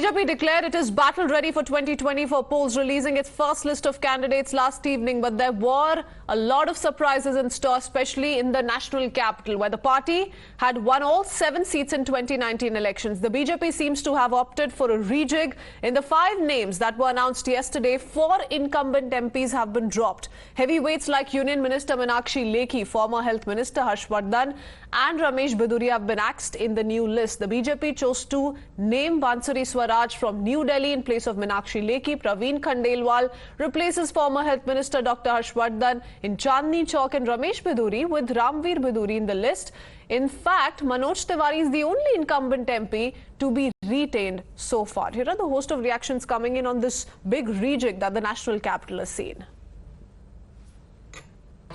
BJP declared it is battle ready for 2024 polls, releasing its first list of candidates last evening. But there were a lot of surprises in store, especially in the national capital, where the party had won all 7 seats in 2019 elections. The BJP seems to have opted for a rejig. In the 5 names that were announced yesterday, 4 incumbent MPs have been dropped. Heavyweights like Union Minister Meenakshi Lekhi, former Health Minister Harsh Vardhan and Ramesh Biduri have been axed in the new list. The BJP chose to name Bansuri Swaraj from New Delhi in place of Meenakshi Lekhi. Praveen Khandelwal replaces former Health Minister Dr. Harsh Vardhan in Chandni Chowk, and Ramesh Biduri with Ramveer Biduri in the list. In fact, Manoj Tiwari is the only incumbent MP to be retained so far. Here are the host of reactions coming in on this big rejig that the national capital has seen.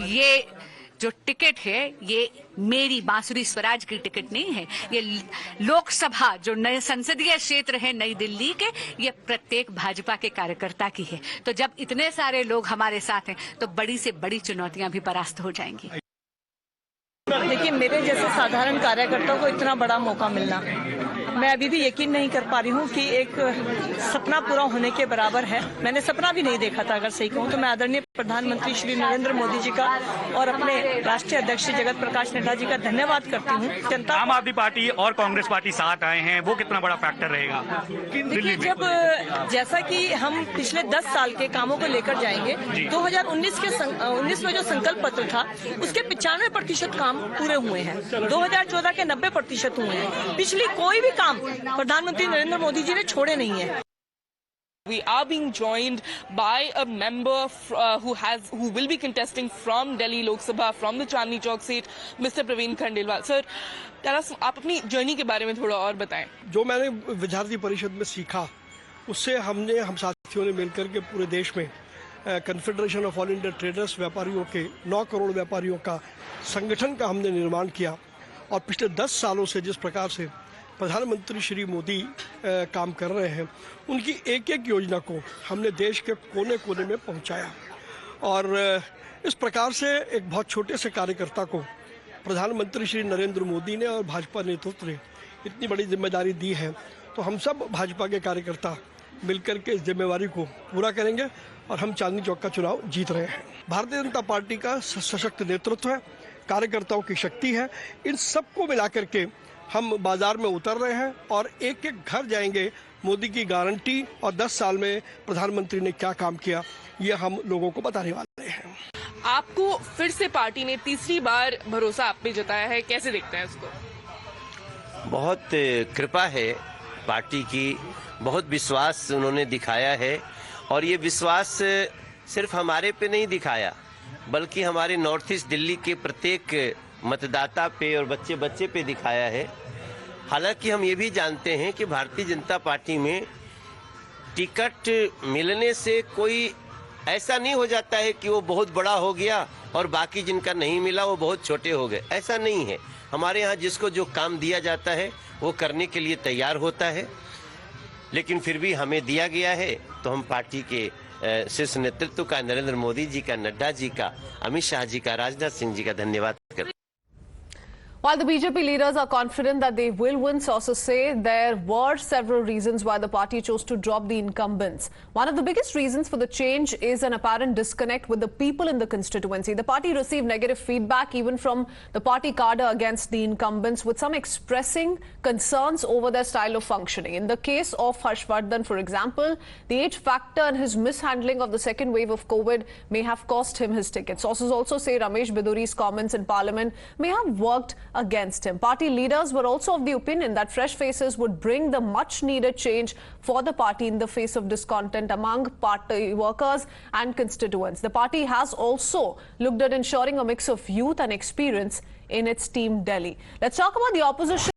ये जो ticket है ये मेरी बांसुरी स्वराज की ticket नहीं है। ये लोकसभा जो नए संसदीय क्षेत्र है नई दिल्ली के, ये प्रत्येक भाजपा के कार्यकर्ता की है। तो जब इतने सारे लोग हमारे साथ हैं तो बड़ी से बड़ी चुनौतियां भी परास्त हो जाएंगी। देखिए, मेरे जैसे साधारण कार्यकर्ता को इतना बड़ा मौका मिलना, मैं अभी भी यकीन नहीं कर पा रही हूँ कि एक सपना पूरा होने के बराबर है। मैंने सपना भी नहीं देखा था, अगर सही कहूँ तो। मैं आदरणीय प्रधानमंत्री श्री नरेंद्र मोदी जी का और अपने राष्ट्रीय अध्यक्ष जगत प्रकाश नड्डा जी का धन्यवाद करती हूँ। जनता आम आदमी पार्टी और कांग्रेस पार्टी साथ आए हैं, वो कितना बड़ा फैक्टर रहेगा दिल्ली में? जब जैसा कि हम पिछले 10 साल के कामों को लेकर जाएंगे, 2019 में जो संकल्प पत्र था उसके 95% काम पूरे हुए हैं। 2014 के 90% हुए हैं। पिछली कोई भी काम प्रधानमंत्री नरेंद्र मोदी जी ने छोड़े नहीं है। We are being joined by a member who will be contesting from Delhi Lok Sabha from the Chandni Chowk seat, Mr. Praveen Khandelwal. Sir, tell us, आप अपनी जर्नी के बारे में थोड़ा और बताएं। जो मैंने विद्यार्थी परिषद में सीखा, उससे हम साथियों ने मिलकर के पूरे देश में confederation of all India traders, व्यापारियों के 9 करोड़ व्यापारियों का संगठन का हमने निर्माण किया। और पिछले 10 सालों से जिस प्रकार से प्रधानमंत्री श्री मोदी काम कर रहे हैं, उनकी एक एक योजना को हमने देश के कोने कोने में पहुंचाया। और इस प्रकार से एक बहुत छोटे से कार्यकर्ता को प्रधानमंत्री श्री नरेंद्र मोदी ने और भाजपा नेतृत्व ने इतनी बड़ी जिम्मेदारी दी है, तो हम सब भाजपा के कार्यकर्ता मिलकर के इस जिम्मेवारी को पूरा करेंगे और हम चांदनी चौक का चुनाव जीत रहे हैं। भारतीय जनता पार्टी का सशक्त नेतृत्व है, कार्यकर्ताओं की शक्ति है। इन सबको मिलाकर के हम बाजार में उतर रहे हैं और एक एक घर जाएंगे। मोदी की गारंटी और 10 साल में प्रधानमंत्री ने क्या काम किया, ये हम लोगों को बताने वाले हैं। आपको फिर से पार्टी ने तीसरी बार भरोसा आप पे जताया है, कैसे देखते हैं इसको? बहुत कृपा है पार्टी की, बहुत विश्वास उन्होंने दिखाया है। और ये विश्वास सिर्फ हमारे पे नहीं दिखाया, बल्कि हमारे नॉर्थ ईस्ट दिल्ली के प्रत्येक मतदाता पे और बच्चे बच्चे पे दिखाया है। हालांकि हम ये भी जानते हैं कि भारतीय जनता पार्टी में टिकट मिलने से कोई ऐसा नहीं हो जाता है कि वो बहुत बड़ा हो गया और बाकी जिनका नहीं मिला वो बहुत छोटे हो गए। ऐसा नहीं है। हमारे यहाँ जिसको जो काम दिया जाता है वो करने के लिए तैयार होता है। लेकिन फिर भी हमें दिया गया है तो हम पार्टी के शीर्ष नेतृत्व का, नरेंद्र मोदी जी का, नड्डा जी का, अमित शाह जी का, राजनाथ सिंह जी का धन्यवाद करते हैं। While the BJP leaders are confident that they will win, sources say there were several reasons why the party chose to drop the incumbents. One of the biggest reasons for the change is an apparent disconnect with the people in the constituency. The party received negative feedback even from the party cadre against the incumbents, with some expressing concerns over their style of functioning. In the case of Harsh Vardhan, for example, the age factor and his mishandling of the second wave of COVID may have cost him his ticket. Sources also say Ramesh Biduri's comments in parliament may have worked against him. Party leaders were also of the opinion that fresh faces would bring the much needed change for the party in the face of discontent among party workers and constituents. The party has also looked at ensuring a mix of youth and experience in its team Delhi. Let's talk about the opposition.